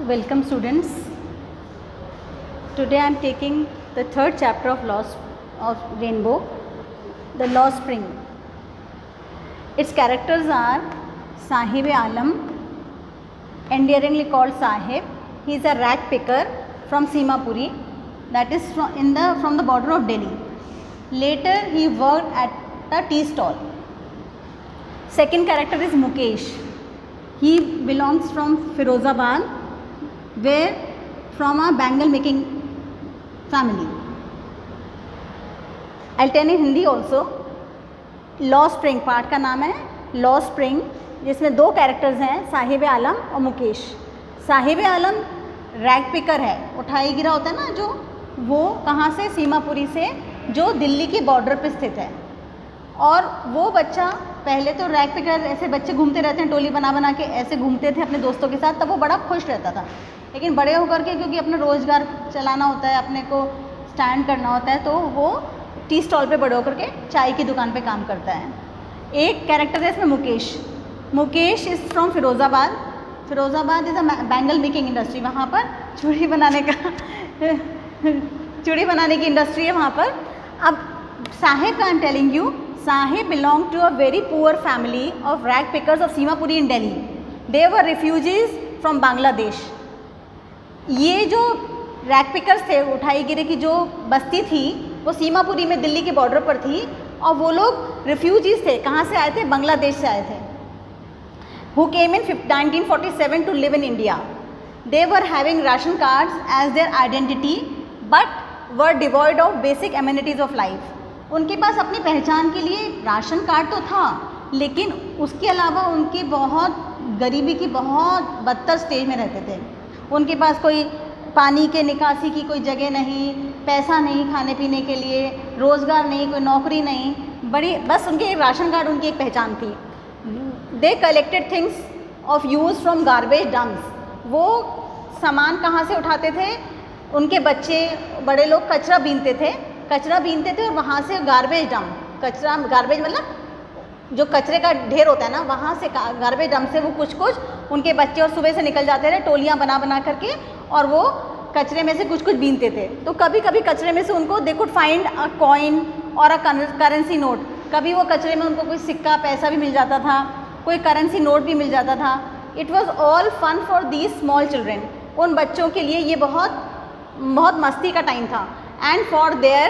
Welcome students. Today I am taking the third chapter of Rainbow, the Lost Spring. Its characters are Sahib Alam, endearingly called Sahib. He is a rag picker from Simapuri, that is from the border of Delhi. Later he worked at a tea stall. Second character is Mukesh. He belongs from Firozabad, where from a bangle making family. I'll tell in Hindi also. Lost spring part का नाम है lost spring, जिसमें दो characters हैं, साहिब आलम और मुकेश. साहिब आलम rag picker है, उठाई गिरा होता है ना जो, वो कहाँ से, सीमापुरी से, जो दिल्ली की बॉर्डर पे स्थित है. और वो बच्चा पहले तो रैग पिकर, ऐसे बच्चे घूमते रहते हैं टोली बना बना के, ऐसे घूमते थे अपने दोस्तों के साथ, तब वो बड़ा खुश रहता था. लेकिन बड़े होकर के क्योंकि अपना रोज़गार चलाना होता है, अपने को स्टैंड करना होता है, तो वो टी स्टॉल पे बड़े होकर के चाय की दुकान पे काम करता है. एक कैरेक्टर है इसमें Mukesh. Mukesh is from Firozabad. Firozabad is a bangle making industry. वहाँ पर चूड़ी बनाने की इंडस्ट्री है वहाँ पर. अब साहिब का I am telling you, Saheb belong to a very poor family of rag pickers of Seemapuri in Delhi. They were refugees from Bangladesh. ये जो रैग पिकर्स थे, उठाई गिरे की जो बस्ती थी, वो सीमापुरी में दिल्ली के बॉर्डर पर थी, और वो लोग रिफ्यूजीज थे. कहाँ से आए थे? बांग्लादेश से आए थे. Who came in 1947 to live in India. They were having ration cards as their identity, but were devoid of basic amenities of life. उनके पास अपनी पहचान के लिए राशन कार्ड तो था, लेकिन उसके अलावा उनकी बहुत गरीबी की बहुत बदतर स्टेज में रहते थे. उनके पास कोई पानी के निकासी की कोई जगह नहीं, पैसा नहीं खाने पीने के लिए, रोज़गार नहीं, कोई नौकरी नहीं, बड़ी बस उनके राशन कार्ड उनकी एक पहचान थी. They collected things of use from garbage dumps. वो सामान कहाँ से उठाते थे? उनके बच्चे, बड़े लोग कचरा बीनते थे और वहाँ से गार्बेज डम्प, कचरा, गार्बेज मतलब जो कचरे का ढेर होता है ना, वहाँ से गार्बेज डम्प से वो कुछ उनके बच्चे और सुबह से निकल जाते थे टोलियाँ बना बना करके, और वो कचरे में से कुछ बीनते थे. तो कभी कभी कचरे में से उनको they could find a coin और अ करेंसी नोट. कभी वो कचरे में उनको कोई सिक्का पैसा भी मिल जाता था, कोई करेंसी नोट भी मिल जाता था. It was all fun for these small children. उन बच्चों के लिए ये बहुत मस्ती का टाइम था. And for their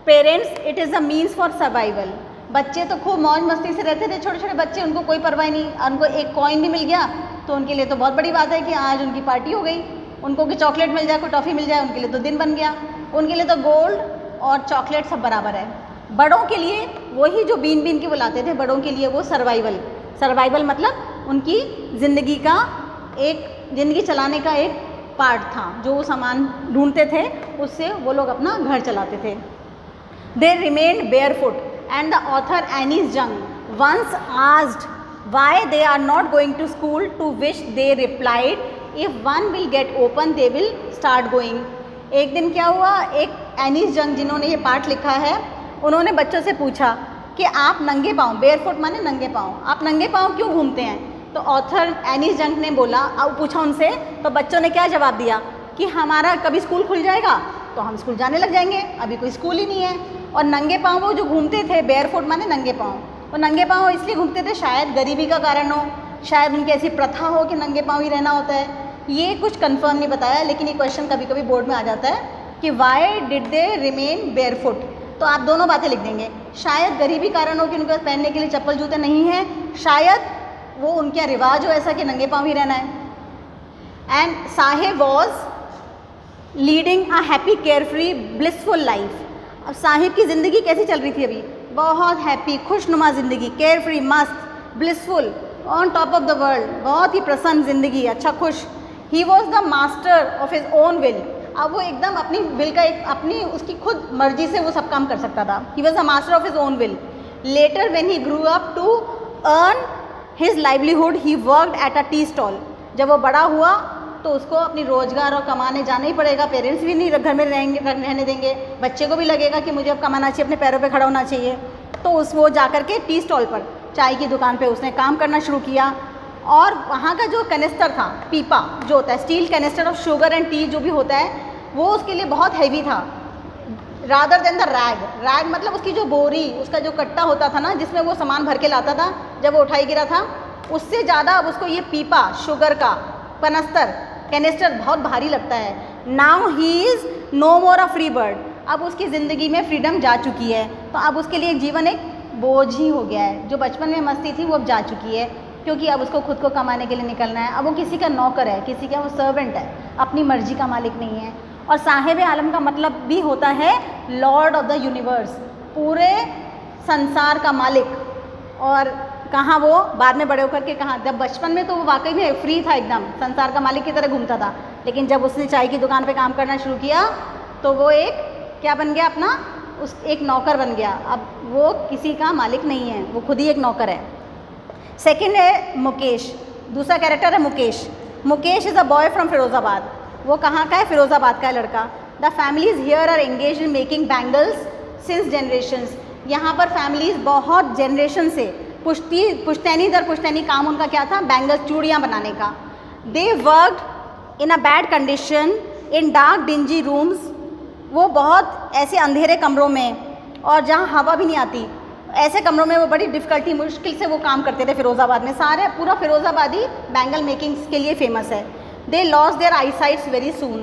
parents it is a means for survival. बच्चे तो खूब मौज मस्ती से रहते थे, छोटे छोटे बच्चे, उनको कोई परवाह नहीं. उनको एक कॉइन भी मिल गया तो उनके लिए तो बहुत बड़ी बात है कि आज उनकी पार्टी हो गई. उनको कोई चॉकलेट मिल जाए, कोई टॉफ़ी मिल जाए, उनके लिए तो दिन बन गया. उनके लिए तो गोल्ड और चॉकलेट सब बराबर है. बड़ों के लिए वही जो बीन के वो लाते थे, बड़ों के लिए वो सर्वाइवल मतलब उनकी ज़िंदगी चलाने का एक पार्ट था. जो वो सामान ढूंढते थे उससे वो लोग अपना घर चलाते थे. They remained barefoot. And the author Anis Jung once asked why they are not going to school, to which they replied, if one will get open they will start going. एक दिन क्या हुआ, एक एनिस जंग जिन्होंने ये पाठ लिखा है, उन्होंने बच्चों से पूछा कि आप नंगे पाँव, बेयरफुट माने नंगे पाँव, आप नंगे पाँव क्यों घूमते हैं? तो ऑथर एनिस जंग ने बोला, अब पूछा उनसे, तो बच्चों ने क्या जवाब दिया कि हमारा कभी स्कूल खुल जाएगा तो हम स्कूल जाने लग जाएंगे, अभी कोई स्कूल ही नहीं है. और नंगे पाँव वो जो घूमते थे, बेयरफुट माने नंगे पाँव, वो नंगे पाँव इसलिए घूमते थे, शायद गरीबी का कारण हो, शायद उनकी ऐसी प्रथा हो कि नंगे पाँव ही रहना होता है. ये कुछ कंफर्म नहीं बताया, लेकिन ये क्वेश्चन कभी कभी बोर्ड में आ जाता है कि why did they remain barefoot. तो आप दोनों बातें लिख देंगे. शायद गरीबी कारण हो कि उनके पास पहनने के लिए चप्पल जूते नहीं हैं, शायद वो उनका रिवाज हो ऐसा कि नंगे पाँव ही रहना है. And Sahib was leading a happy carefree blissful life. अब साहिब की ज़िंदगी कैसी चल रही थी? अभी बहुत हैप्पी, खुशनुमा ज़िंदगी, केयरफ्री, मस्त, blissful, on top of the world, बहुत ही प्रसन्न ज़िंदगी, अच्छा खुश. ही was the master of his own will. अब वो एकदम अपनी विल का अपनी उसकी खुद मर्जी से वो सब काम कर सकता था. He was the master of his own will. Later when he grew up to earn his livelihood he worked at a tea stall. जब वो बड़ा हुआ तो उसको अपनी रोज़गार और कमाने जाना ही पड़ेगा. पेरेंट्स भी नहीं घर में रहने देंगे, बच्चे को भी लगेगा कि मुझे अब कमाना चाहिए, अपने पैरों पे खड़ा होना चाहिए. तो वो जा कर के टी स्टॉल पर, चाय की दुकान पे उसने काम करना शुरू किया. और वहाँ का जो कैनिस्टर था, पीपा जो होता है, steel canister of sugar and T जो भी होता है, वो उसके लिए बहुत हैवी था। Rather than the rag, rag मतलब उसकी जो बोरी, उसका जो कट्टा होता था ना जिसमें वो सामान भर के लाता था जब वो उठाई गिरा था, उससे ज़्यादा अब उसको ये पीपा शुगर का कनस्तर कैनिस्टर बहुत भारी लगता है। Now he is no more a free bird, अब उसकी ज़िंदगी में फ्रीडम जा चुकी है, तो अब उसके लिए जीवन एक बोझ ही हो गया है। जो बचपन में मस्ती थी वो अब जा चुकी है, क्योंकि अब उसको खुद को कमाने के लिए निकलना है। अब वो किसी का नौकर है, किसी का वो सर्वेंट है, अपनी मर्जी का मालिक नहीं है। और साहिब आलम का मतलब भी होता है लॉर्ड ऑफ द यूनिवर्स, पूरे संसार का मालिक। और कहाँ वो बाद में बड़े होकर के कहाँ, जब बचपन में तो वो वाकई में फ्री था, एकदम संसार का मालिक की तरह घूमता था, लेकिन जब उसने चाय की दुकान पे काम करना शुरू किया तो वो एक क्या बन गया, अपना उस एक नौकर बन गया। अब वो किसी का मालिक नहीं है, वो खुद ही एक नौकर है। सेकंड है मुकेश, दूसरा कैरेक्टर है Mukesh. Mukesh is a boy from Firozabad, वो कहाँ का है, फिरोज़ाबाद का है लड़का। The families here are engage in making bangles since generations, यहाँ पर फैमिलीज़ बहुत जनरेशन से पुश्तैनी दर पुश्तैनी काम उनका क्या था, बैंगल्स, चूड़ियाँ बनाने का। They worked in a bad condition in dark dingy rooms, वो बहुत ऐसे अंधेरे कमरों में और जहाँ हवा भी नहीं आती, ऐसे कमरों में वो बड़ी डिफ़िकल्टी मुश्किल से वो काम करते थे फिरोज़ाबाद में। सारे पूरा फिरोज़ाबादी बैंगल मेकिंग्स के लिए फेमस है। They loss their eye sights very soon,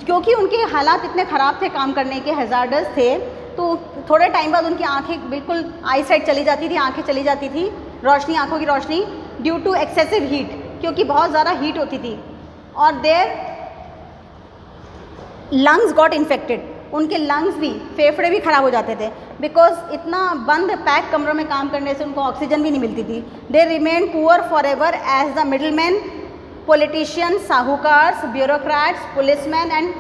क्योंकि उनके हालात इतने ख़राब थे, काम करने के हैज़ार्डस थे, तो थोड़े टाइम बाद उनकी आंखें बिल्कुल आई साइट चली जाती थी, आंखें चली जाती थी, रोशनी, आंखों की रोशनी, ड्यू टू एक्सेसिव हीट, क्योंकि बहुत ज़्यादा हीट होती थी। और देयर लंग्स गॉट इन्फेक्टेड, उनके लंग्स भी, फेफड़े भी ख़राब हो जाते थे, बिकॉज इतना बंद पैक कमरों में काम करने से उनको ऑक्सीजन भी नहीं मिलती थी। They remain poor for ever as the middle man, politicians, साहूकार्स, bureaucrats, policeman and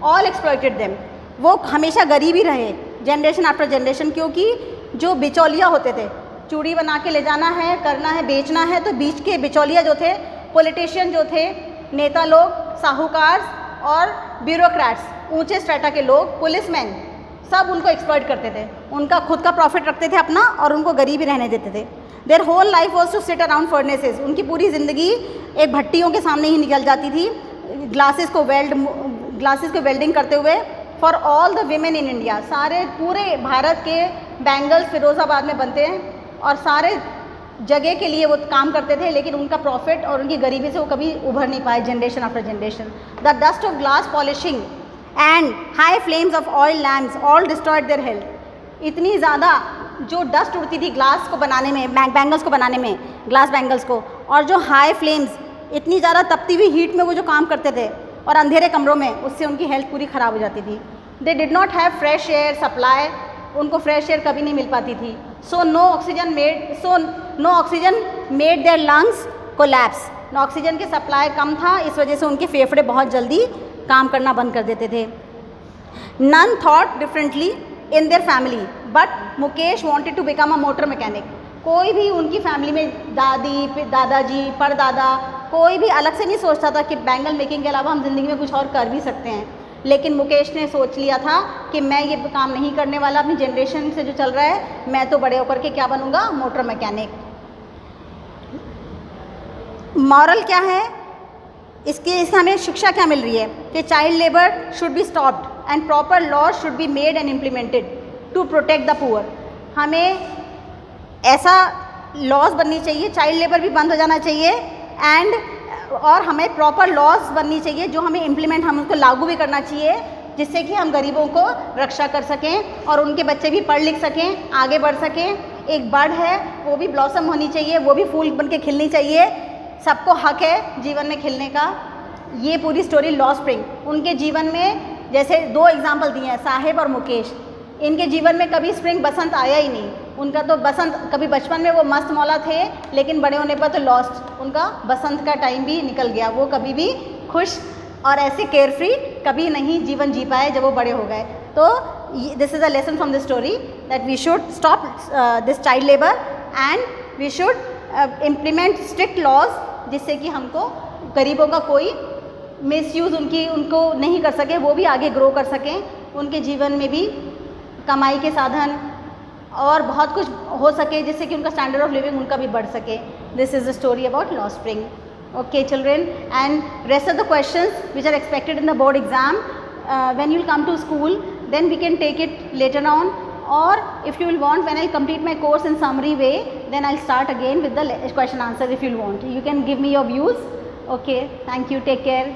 all exploited them, वो हमेशा गरीब ही रहे जनरेशन आफ्टर जनरेशन, क्योंकि जो बिचौलिया होते थे, चूड़ी बना के ले जाना है, करना है, बेचना है, तो बीच के बिचौलिया जो थे, पॉलिटिशियन जो थे, नेता लोग, साहूकार्स और ब्यूरोक्रेट्स, ऊंचे स्ट्रेटा के लोग, पुलिसमैन, सब उनको एक्सप्लॉइट करते थे, उनका खुद का प्रॉफिट रखते थे अपना और उनको गरीब ही रहने देते थे। Their whole life was to sit around furnaces, उनकी पूरी ज़िंदगी एक भट्टियों के सामने ही निकल जाती थी, ग्लासेस को वेल्डिंग करते हुए। For all the women in India, सारे पूरे भारत के बैंगल्स फिरोज़ाबाद में बनते हैं और सारे जगह के लिए वो काम करते थे, लेकिन उनका प्रॉफिट और उनकी गरीबी से वो कभी उभर नहीं पाए generation after generation. The dust of glass polishing and high flames of oil lamps all destroyed their health, इतनी ज़्यादा जो डस्ट उड़ती थी ग्लास को बनाने में, बैंगल्स को बनाने में, ग्लास बैंगल्स को, और जो हाई फ्लेम्स, इतनी ज़्यादा तपती हुई हीट में वो जो काम करते थे और अंधेरे कमरों में, उससे उनकी हेल्थ पूरी ख़राब हो जाती थी। They did not have fresh air supply, उनको फ्रेश एयर कभी नहीं मिल पाती थी। So no oxygen made their lungs collapse, oxygen की सप्लाई कम था, इस वजह से उनके फेफड़े बहुत जल्दी काम करना बंद कर देते थे। None thought differently in their family but Mukesh wanted to become a motor mechanic, कोई भी उनकी फैमिली में दादी, दादाजी, परदादा, कोई भी अलग से नहीं सोचता था कि बैंगल मेकिंग के अलावा हम ज़िंदगी में कुछ और कर भी सकते हैं, लेकिन मुकेश ने सोच लिया था कि मैं ये काम नहीं करने वाला, अपनी जनरेशन से जो चल रहा है, मैं तो बड़े होकर के क्या बनूंगा, मोटर मैकेनिक। मॉरल क्या है इसके हमें शिक्षा क्या मिल रही है कि child labour should be stopped and proper law should be made and implemented to protect the poor. हमें ऐसा लॉज बननी चाहिए, चाइल्ड लेबर भी बंद हो जाना चाहिए और हमें प्रॉपर लॉज बननी चाहिए जो हमें इम्प्लीमेंट, हम उसको लागू भी करना चाहिए, जिससे कि हम गरीबों को रक्षा कर सकें और उनके बच्चे भी पढ़ लिख सकें, आगे बढ़ सकें। एक बर्ड है वो भी ब्लॉसम होनी चाहिए, वो भी फूल बन के खिलनी चाहिए, सबको हक है जीवन में खिलने का। ये पूरी स्टोरी लॉ स्प्रिंग, उनके जीवन में जैसे दो एग्जाम्पल दिए हैं, साहिब और मुकेश, इनके जीवन में कभी स्प्रिंग बसंत आया ही नहीं। उनका तो बसंत, कभी बचपन में वो मस्त मौला थे, लेकिन बड़े होने पर तो लॉस्ट, उनका बसंत का टाइम भी निकल गया, वो कभी भी खुश और ऐसे केयर फ्री कभी नहीं जीवन जी पाए जब वो बड़े हो गए। तो this is a lesson from this story that we should stop this child labour and we should implement strict laws, जिससे कि हमको गरीबों का कोई मिसयूज़ उनको नहीं कर सके, वो भी आगे ग्रो कर सकें, उनके जीवन में भी कमाई के साधन और बहुत कुछ हो सके जिससे कि उनका स्टैंडर्ड ऑफ लिविंग उनका भी बढ़ सके. This is the story about law spring. Okay children, and rest of the questions which are expected in the board exam, when you will come to school, then we can take it later on, or if you will want, when I will complete my course in summary way, then I will start again with the question answer. If you will want, you can give me your views. Okay, thank you, take care.